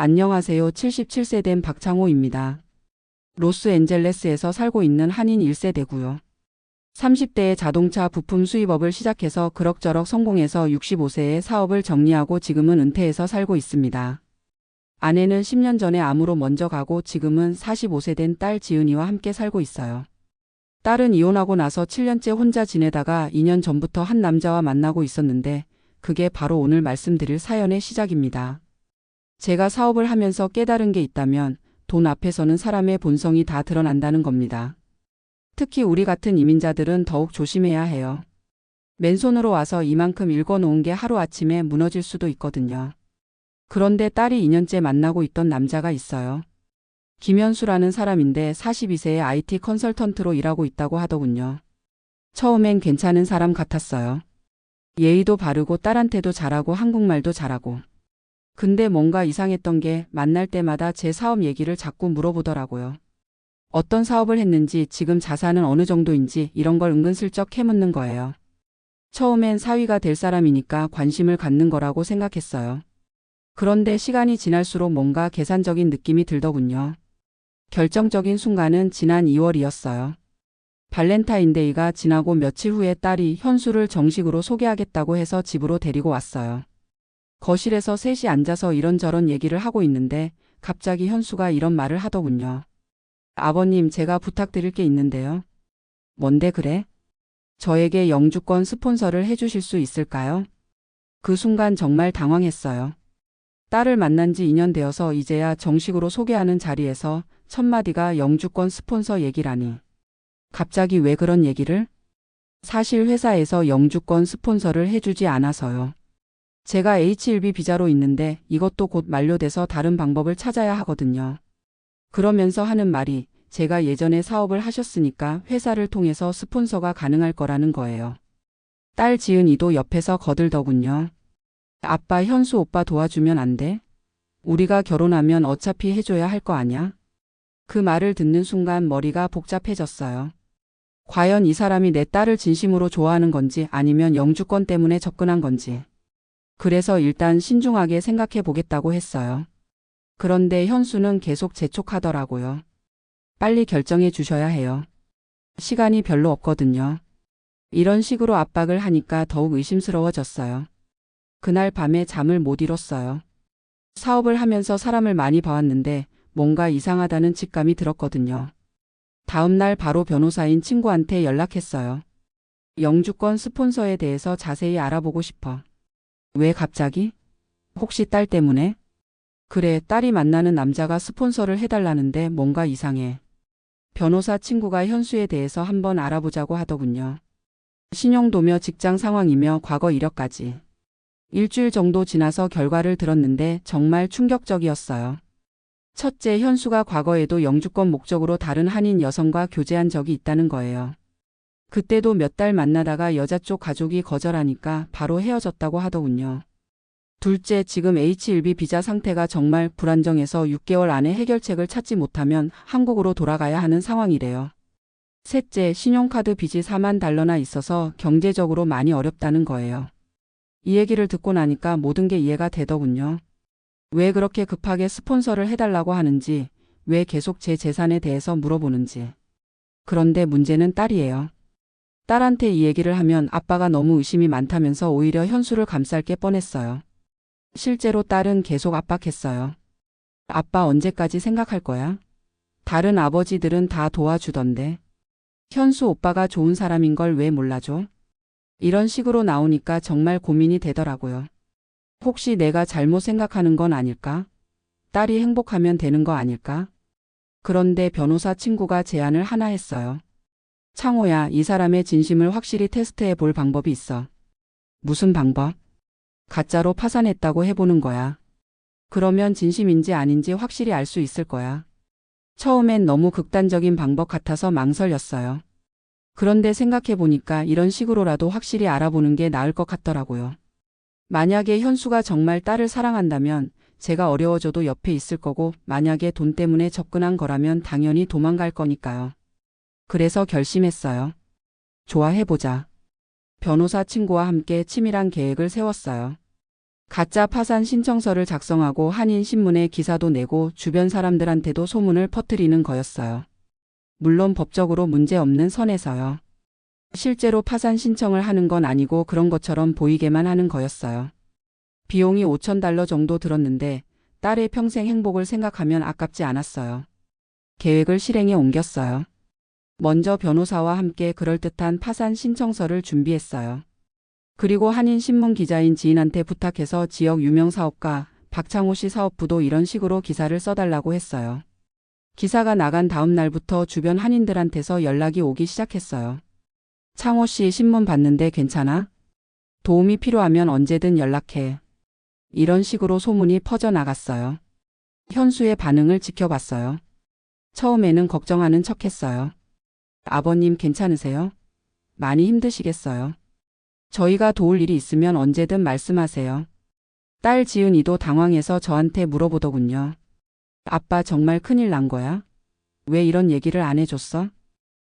안녕하세요. 77세 된 박창호입니다. 로스앤젤레스에서 살고 있는 한인 1세대고요. 30대에 자동차 부품 수입업을 시작해서 그럭저럭 성공해서 65세에 사업을 정리하고 지금은 은퇴해서 살고 있습니다. 아내는 10년 전에 암으로 먼저 가고 지금은 45세 된 딸 지은이와 함께 살고 있어요. 딸은 이혼하고 나서 7년째 혼자 지내다가 2년 전부터 한 남자와 만나고 있었는데 그게 바로 오늘 말씀드릴 사연의 시작입니다. 제가 사업을 하면서 깨달은 게 있다면 돈 앞에서는 사람의 본성이 다 드러난다는 겁니다. 특히 우리 같은 이민자들은 더욱 조심해야 해요. 맨손으로 와서 이만큼 읽어놓은 게 하루아침에 무너질 수도 있거든요. 그런데 딸이 2년째 만나고 있던 남자가 있어요. 김현수라는 사람인데 42세에 IT 컨설턴트로 일하고 있다고 하더군요. 처음엔 괜찮은 사람 같았어요. 예의도 바르고 딸한테도 잘하고 한국말도 잘하고. 근데 뭔가 이상했던 게 만날 때마다 제 사업 얘기를 자꾸 물어보더라고요. 어떤 사업을 했는지, 지금 자산은 어느 정도인지 이런 걸 은근슬쩍 캐묻는 거예요. 처음엔 사위가 될 사람이니까 관심을 갖는 거라고 생각했어요. 그런데 시간이 지날수록 뭔가 계산적인 느낌이 들더군요. 결정적인 순간은 지난 2월이었어요. 발렌타인데이가 지나고 며칠 후에 딸이 현수를 정식으로 소개하겠다고 해서 집으로 데리고 왔어요. 거실에서 셋이 앉아서 이런저런 얘기를 하고 있는데 갑자기 현수가 이런 말을 하더군요. 아버님, 제가 부탁드릴 게 있는데요. 뭔데 그래? 저에게 영주권 스폰서를 해주실 수 있을까요? 그 순간 정말 당황했어요. 딸을 만난 지 2년 되어서 이제야 정식으로 소개하는 자리에서 첫 마디가 영주권 스폰서 얘기라니. 갑자기 왜 그런 얘기를? 사실 회사에서 영주권 스폰서를 해주지 않아서요. 제가 H1B 비자로 있는데 이것도 곧 만료돼서 다른 방법을 찾아야 하거든요. 그러면서 하는 말이 제가 예전에 사업을 하셨으니까 회사를 통해서 스폰서가 가능할 거라는 거예요. 딸 지은이도 옆에서 거들더군요. 아빠, 현수 오빠 도와주면 안 돼? 우리가 결혼하면 어차피 해줘야 할 거 아냐? 그 말을 듣는 순간 머리가 복잡해졌어요. 과연 이 사람이 내 딸을 진심으로 좋아하는 건지 아니면 영주권 때문에 접근한 건지. 그래서 일단 신중하게 생각해 보겠다고 했어요. 그런데 현수는 계속 재촉하더라고요. 빨리 결정해 주셔야 해요. 시간이 별로 없거든요. 이런 식으로 압박을 하니까 더욱 의심스러워졌어요. 그날 밤에 잠을 못 이뤘어요. 사업을 하면서 사람을 많이 봐왔는데 뭔가 이상하다는 직감이 들었거든요. 다음 날 바로 변호사인 친구한테 연락했어요. 영주권 스폰서에 대해서 자세히 알아보고 싶어. 왜 갑자기? 혹시 딸 때문에? 그래, 딸이 만나는 남자가 스폰서를 해달라는데 뭔가 이상해. 변호사 친구가 현수에 대해서 한번 알아보자고 하더군요. 신용도며 직장 상황이며 과거 이력까지. 일주일 정도 지나서 결과를 들었는데 정말 충격적이었어요. 첫째, 현수가 과거에도 영주권 목적으로 다른 한인 여성과 교제한 적이 있다는 거예요. 그때도 몇 달 만나다가 여자 쪽 가족이 거절하니까 바로 헤어졌다고 하더군요. 둘째, 지금 H1B 비자 상태가 정말 불안정해서 6개월 안에 해결책을 찾지 못하면 한국으로 돌아가야 하는 상황이래요. 셋째, 신용카드 빚이 4만 달러나 있어서 경제적으로 많이 어렵다는 거예요. 이 얘기를 듣고 나니까 모든 게 이해가 되더군요. 왜 그렇게 급하게 스폰서를 해달라고 하는지, 왜 계속 제 재산에 대해서 물어보는지. 그런데 문제는 딸이에요. 딸한테 이 얘기를 하면 아빠가 너무 의심이 많다면서 오히려 현수를 감쌀 게 뻔했어요. 실제로 딸은 계속 압박했어요. 아빠 언제까지 생각할 거야? 다른 아버지들은 다 도와주던데. 현수 오빠가 좋은 사람인 걸 왜 몰라줘? 이런 식으로 나오니까 정말 고민이 되더라고요. 혹시 내가 잘못 생각하는 건 아닐까? 딸이 행복하면 되는 거 아닐까? 그런데 변호사 친구가 제안을 하나 했어요. 창호야, 이 사람의 진심을 확실히 테스트해 볼 방법이 있어. 무슨 방법? 가짜로 파산했다고 해보는 거야. 그러면 진심인지 아닌지 확실히 알 수 있을 거야. 처음엔 너무 극단적인 방법 같아서 망설였어요. 그런데 생각해보니까 이런 식으로라도 확실히 알아보는 게 나을 것 같더라고요. 만약에 현수가 정말 딸을 사랑한다면 제가 어려워져도 옆에 있을 거고, 만약에 돈 때문에 접근한 거라면 당연히 도망갈 거니까요. 그래서 결심했어요. 좋아해보자. 변호사 친구와 함께 치밀한 계획을 세웠어요. 가짜 파산 신청서를 작성하고 한인신문에 기사도 내고 주변 사람들한테도 소문을 퍼뜨리는 거였어요. 물론 법적으로 문제 없는 선에서요. 실제로 파산 신청을 하는 건 아니고 그런 것처럼 보이게만 하는 거였어요. 비용이 $5,000 정도 들었는데 딸의 평생 행복을 생각하면 아깝지 않았어요. 계획을 실행에 옮겼어요. 먼저 변호사와 함께 그럴듯한 파산 신청서를 준비했어요. 그리고 한인신문 기자인 지인한테 부탁해서 지역 유명 사업가 박창호 씨 사업부도 이런 식으로 기사를 써달라고 했어요. 기사가 나간 다음 날부터 주변 한인들한테서 연락이 오기 시작했어요. 창호 씨 신문 봤는데 괜찮아? 도움이 필요하면 언제든 연락해. 이런 식으로 소문이 퍼져나갔어요. 현수의 반응을 지켜봤어요. 처음에는 걱정하는 척했어요. 아버님 괜찮으세요? 많이 힘드시겠어요? 저희가 도울 일이 있으면 언제든 말씀하세요. 딸 지은이도 당황해서 저한테 물어보더군요. 아빠 정말 큰일 난 거야? 왜 이런 얘기를 안 해줬어?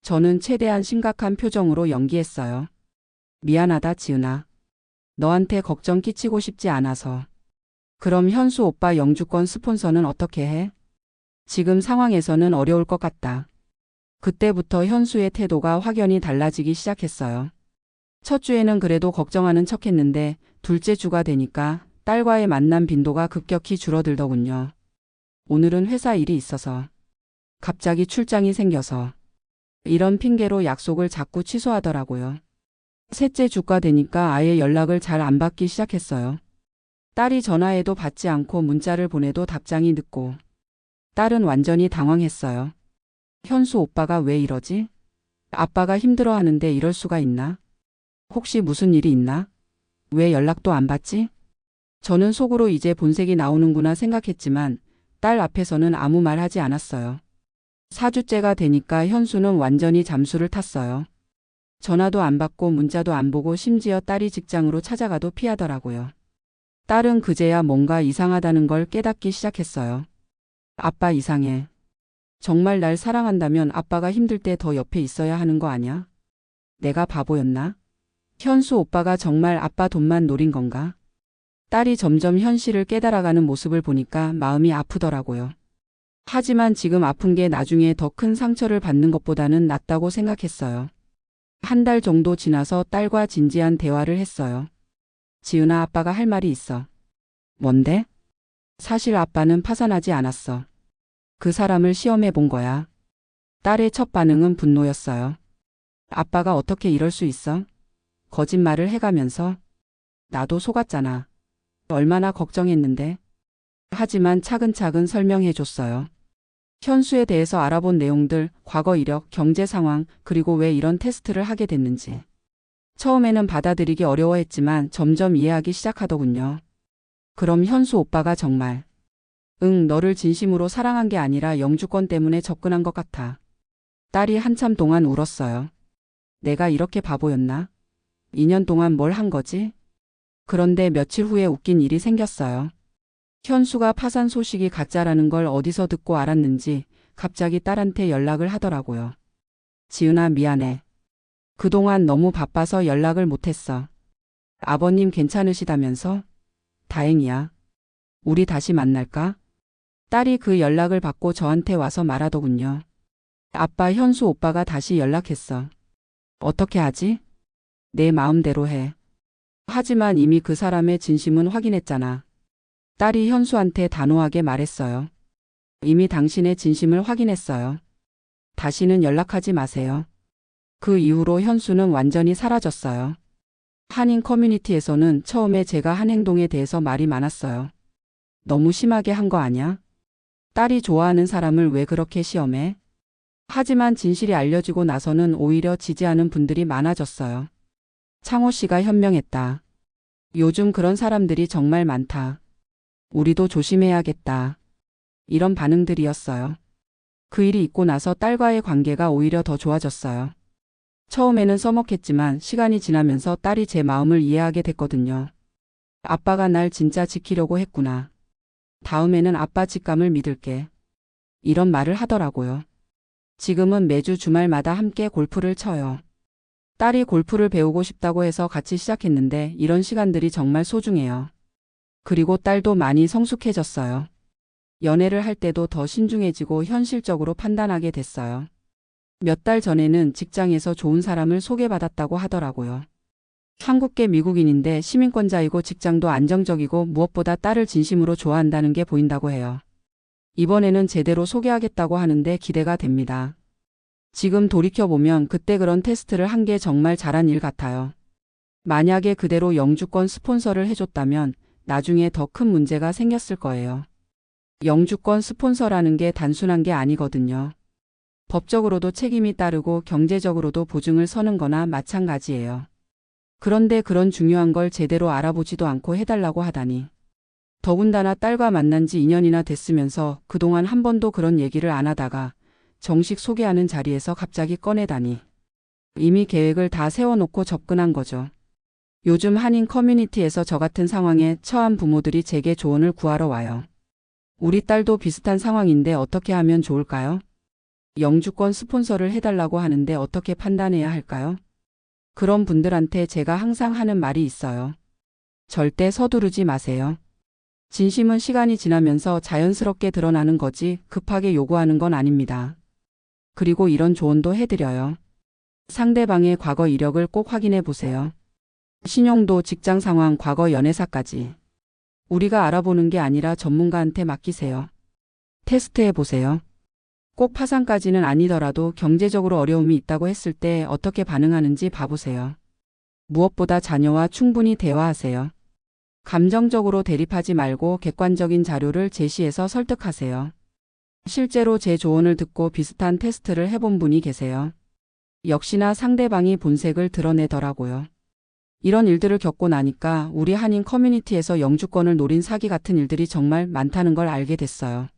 저는 최대한 심각한 표정으로 연기했어요. 미안하다 지은아. 너한테 걱정 끼치고 싶지 않아서. 그럼 현수 오빠 영주권 스폰서는 어떻게 해? 지금 상황에서는 어려울 것 같다. 그때부터 현수의 태도가 확연히 달라지기 시작했어요. 첫 주에는 그래도 걱정하는 척했는데 둘째 주가 되니까 딸과의 만남 빈도가 급격히 줄어들더군요. 오늘은 회사 일이 있어서. 갑자기 출장이 생겨서. 이런 핑계로 약속을 자꾸 취소하더라고요. 셋째 주가 되니까 아예 연락을 잘 안 받기 시작했어요. 딸이 전화해도 받지 않고 문자를 보내도 답장이 늦고. 딸은 완전히 당황했어요. 현수 오빠가 왜 이러지? 아빠가 힘들어하는데 이럴 수가 있나? 혹시 무슨 일이 있나? 왜 연락도 안 받지? 저는 속으로 이제 본색이 나오는구나 생각했지만 딸 앞에서는 아무 말 하지 않았어요. 4주째가 되니까 현수는 완전히 잠수를 탔어요. 전화도 안 받고 문자도 안 보고 심지어 딸이 직장으로 찾아가도 피하더라고요. 딸은 그제야 뭔가 이상하다는 걸 깨닫기 시작했어요. 아빠 이상해. 정말 날 사랑한다면 아빠가 힘들 때 더 옆에 있어야 하는 거 아냐? 내가 바보였나? 현수 오빠가 정말 아빠 돈만 노린 건가? 딸이 점점 현실을 깨달아가는 모습을 보니까 마음이 아프더라고요. 하지만 지금 아픈 게 나중에 더 큰 상처를 받는 것보다는 낫다고 생각했어요. 한 달 정도 지나서 딸과 진지한 대화를 했어요. 지은아 아빠가 할 말이 있어. 뭔데? 사실 아빠는 파산하지 않았어. 그 사람을 시험해 본 거야. 딸의 첫 반응은 분노였어요. 아빠가 어떻게 이럴 수 있어? 거짓말을 해가면서. 나도 속았잖아. 얼마나 걱정했는데. 하지만 차근차근 설명해 줬어요. 현수에 대해서 알아본 내용들, 과거 이력, 경제 상황, 그리고 왜 이런 테스트를 하게 됐는지. 처음에는 받아들이기 어려워했지만 점점 이해하기 시작하더군요. 그럼 현수 오빠가 정말 너를 진심으로 사랑한 게 아니라 영주권 때문에 접근한 것 같아. 딸이 한참 동안 울었어요. 내가 이렇게 바보였나? 2년 동안 뭘 한 거지? 그런데 며칠 후에 웃긴 일이 생겼어요. 현수가 파산 소식이 가짜라는 걸 어디서 듣고 알았는지 갑자기 딸한테 연락을 하더라고요. 지은아 미안해. 그동안 너무 바빠서 연락을 못했어. 아버님 괜찮으시다면서? 다행이야. 우리 다시 만날까? 딸이 그 연락을 받고 저한테 와서 말하더군요. 아빠 현수 오빠가 다시 연락했어. 어떻게 하지? 내 마음대로 해. 하지만 이미 그 사람의 진심은 확인했잖아. 딸이 현수한테 단호하게 말했어요. 이미 당신의 진심을 확인했어요. 다시는 연락하지 마세요. 그 이후로 현수는 완전히 사라졌어요. 한인 커뮤니티에서는 처음에 제가 한 행동에 대해서 말이 많았어요. 너무 심하게 한 거 아냐? 딸이 좋아하는 사람을 왜 그렇게 시험해? 하지만 진실이 알려지고 나서는 오히려 지지하는 분들이 많아졌어요. 창호 씨가 현명했다. 요즘 그런 사람들이 정말 많다. 우리도 조심해야겠다. 이런 반응들이었어요. 그 일이 있고 나서 딸과의 관계가 오히려 더 좋아졌어요. 처음에는 서먹했지만 시간이 지나면서 딸이 제 마음을 이해하게 됐거든요. 아빠가 날 진짜 지키려고 했구나. 다음에는 아빠 직감을 믿을게. 이런 말을 하더라고요. 지금은 매주 주말마다 함께 골프를 쳐요. 딸이 골프를 배우고 싶다고 해서 같이 시작했는데 이런 시간들이 정말 소중해요. 그리고 딸도 많이 성숙해졌어요. 연애를 할 때도 더 신중해지고 현실적으로 판단하게 됐어요. 몇 달 전에는 직장에서 좋은 사람을 소개받았다고 하더라고요. 한국계 미국인인데 시민권자이고 직장도 안정적이고 무엇보다 딸을 진심으로 좋아한다는 게 보인다고 해요. 이번에는 제대로 소개하겠다고 하는데 기대가 됩니다. 지금 돌이켜보면 그때 그런 테스트를 한 게 정말 잘한 일 같아요. 만약에 그대로 영주권 스폰서를 해줬다면 나중에 더 큰 문제가 생겼을 거예요. 영주권 스폰서라는 게 단순한 게 아니거든요. 법적으로도 책임이 따르고 경제적으로도 보증을 서는 거나 마찬가지예요. 그런데 그런 중요한 걸 제대로 알아보지도 않고 해달라고 하다니. 더군다나 딸과 만난 지 2년이나 됐으면서 그동안 한 번도 그런 얘기를 안 하다가 정식 소개하는 자리에서 갑자기 꺼내다니. 이미 계획을 다 세워놓고 접근한 거죠. 요즘 한인 커뮤니티에서 저 같은 상황에 처한 부모들이 제게 조언을 구하러 와요. 우리 딸도 비슷한 상황인데 어떻게 하면 좋을까요? 영주권 스폰서를 해달라고 하는데 어떻게 판단해야 할까요? 그런 분들한테 제가 항상 하는 말이 있어요. 절대 서두르지 마세요. 진심은 시간이 지나면서 자연스럽게 드러나는 거지 급하게 요구하는 건 아닙니다. 그리고 이런 조언도 해드려요. 상대방의 과거 이력을 꼭 확인해 보세요. 신용도, 직장 상황, 과거 연애사까지. 우리가 알아보는 게 아니라 전문가한테 맡기세요. 테스트해 보세요. 꼭 파산까지는 아니더라도 경제적으로 어려움이 있다고 했을 때 어떻게 반응하는지 봐보세요. 무엇보다 자녀와 충분히 대화하세요. 감정적으로 대립하지 말고 객관적인 자료를 제시해서 설득하세요. 실제로 제 조언을 듣고 비슷한 테스트를 해본 분이 계세요. 역시나 상대방이 본색을 드러내더라고요. 이런 일들을 겪고 나니까 우리 한인 커뮤니티에서 영주권을 노린 사기 같은 일들이 정말 많다는 걸 알게 됐어요.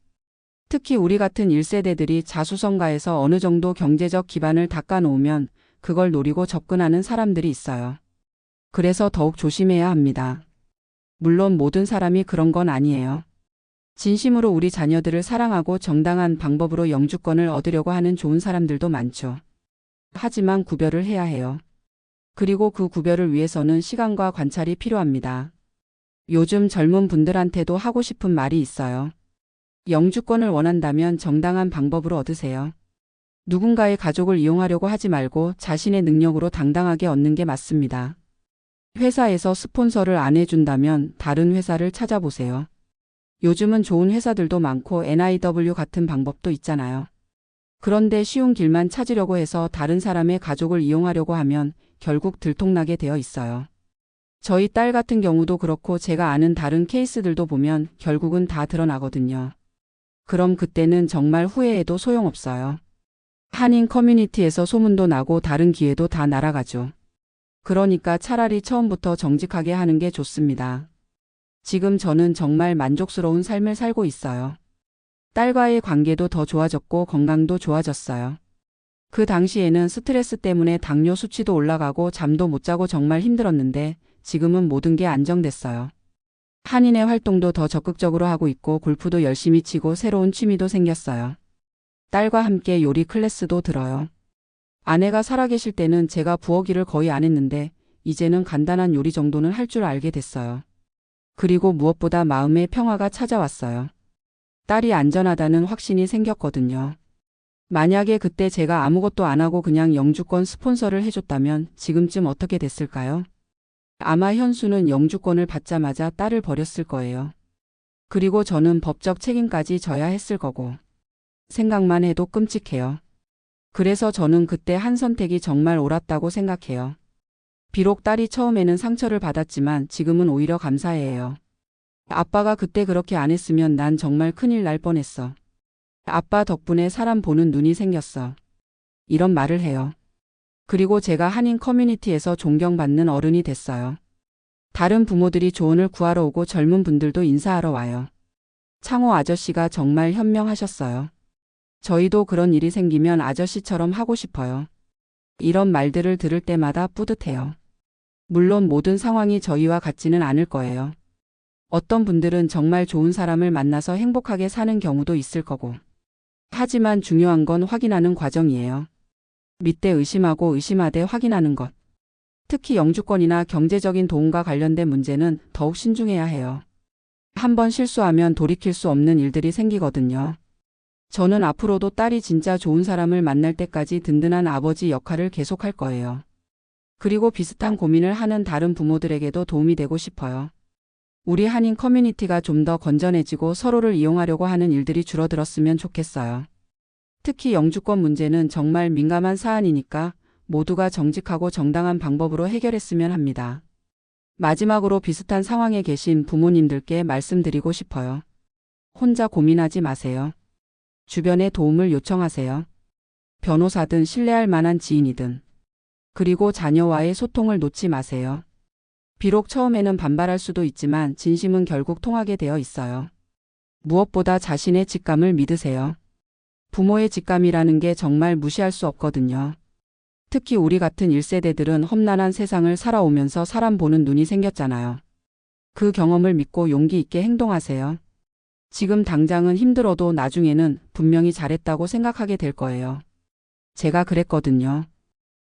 특히 우리 같은 1세대들이 자수성가해서 어느 정도 경제적 기반을 닦아놓으면 그걸 노리고 접근하는 사람들이 있어요. 그래서 더욱 조심해야 합니다. 물론 모든 사람이 그런 건 아니에요. 진심으로 우리 자녀들을 사랑하고 정당한 방법으로 영주권을 얻으려고 하는 좋은 사람들도 많죠. 하지만 구별을 해야 해요. 그리고 그 구별을 위해서는 시간과 관찰이 필요합니다. 요즘 젊은 분들한테도 하고 싶은 말이 있어요. 영주권을 원한다면 정당한 방법으로 얻으세요. 누군가의 가족을 이용하려고 하지 말고 자신의 능력으로 당당하게 얻는 게 맞습니다. 회사에서 스폰서를 안 해준다면 다른 회사를 찾아보세요. 요즘은 좋은 회사들도 많고 NIW 같은 방법도 있잖아요. 그런데 쉬운 길만 찾으려고 해서 다른 사람의 가족을 이용하려고 하면 결국 들통나게 되어 있어요. 저희 딸 같은 경우도 그렇고 제가 아는 다른 케이스들도 보면 결국은 다 드러나거든요. 그럼 그때는 정말 후회해도 소용없어요. 한인 커뮤니티에서 소문도 나고 다른 기회도 다 날아가죠. 그러니까 차라리 처음부터 정직하게 하는 게 좋습니다. 지금 저는 정말 만족스러운 삶을 살고 있어요. 딸과의 관계도 더 좋아졌고 건강도 좋아졌어요. 그 당시에는 스트레스 때문에 당뇨 수치도 올라가고 잠도 못 자고 정말 힘들었는데 지금은 모든 게 안정됐어요. 한인의 활동도 더 적극적으로 하고 있고 골프도 열심히 치고 새로운 취미도 생겼어요. 딸과 함께 요리 클래스도 들어요. 아내가 살아계실 때는 제가 부엌일을 거의 안 했는데 이제는 간단한 요리 정도는 할 줄 알게 됐어요. 그리고 무엇보다 마음의 평화가 찾아왔어요. 딸이 안전하다는 확신이 생겼거든요. 만약에 그때 제가 아무것도 안 하고 그냥 영주권 스폰서를 해줬다면 지금쯤 어떻게 됐을까요? 아마 현수는 영주권을 받자마자 딸을 버렸을 거예요. 그리고 저는 법적 책임까지 져야 했을 거고. 생각만 해도 끔찍해요. 그래서 저는 그때 한 선택이 정말 옳았다고 생각해요. 비록 딸이 처음에는 상처를 받았지만 지금은 오히려 감사해요. 아빠가 그때 그렇게 안 했으면 난 정말 큰일 날 뻔했어. 아빠 덕분에 사람 보는 눈이 생겼어. 이런 말을 해요. 그리고 제가 한인 커뮤니티에서 존경받는 어른이 됐어요. 다른 부모들이 조언을 구하러 오고 젊은 분들도 인사하러 와요. 창호 아저씨가 정말 현명하셨어요. 저희도 그런 일이 생기면 아저씨처럼 하고 싶어요. 이런 말들을 들을 때마다 뿌듯해요. 물론 모든 상황이 저희와 같지는 않을 거예요. 어떤 분들은 정말 좋은 사람을 만나서 행복하게 사는 경우도 있을 거고. 하지만 중요한 건 확인하는 과정이에요. 믿되 의심하고 의심하되 확인하는 것. 특히 영주권이나 경제적인 도움과 관련된 문제는 더욱 신중해야 해요. 한번 실수하면 돌이킬 수 없는 일들이 생기거든요. 저는 앞으로도 딸이 진짜 좋은 사람을 만날 때까지 든든한 아버지 역할을 계속할 거예요. 그리고 비슷한 고민을 하는 다른 부모들에게도 도움이 되고 싶어요. 우리 한인 커뮤니티가 좀 더 건전해지고 서로를 이용하려고 하는 일들이 줄어들었으면 좋겠어요. 특히 영주권 문제는 정말 민감한 사안이니까 모두가 정직하고 정당한 방법으로 해결했으면 합니다. 마지막으로 비슷한 상황에 계신 부모님들께 말씀드리고 싶어요. 혼자 고민하지 마세요. 주변에 도움을 요청하세요. 변호사든 신뢰할 만한 지인이든. 그리고 자녀와의 소통을 놓지 마세요. 비록 처음에는 반발할 수도 있지만 진심은 결국 통하게 되어 있어요. 무엇보다 자신의 직감을 믿으세요. 부모의 직감이라는 게 정말 무시할 수 없거든요. 특히 우리 같은 1세대들은 험난한 세상을 살아오면서 사람 보는 눈이 생겼잖아요. 그 경험을 믿고 용기 있게 행동하세요. 지금 당장은 힘들어도 나중에는 분명히 잘했다고 생각하게 될 거예요. 제가 그랬거든요.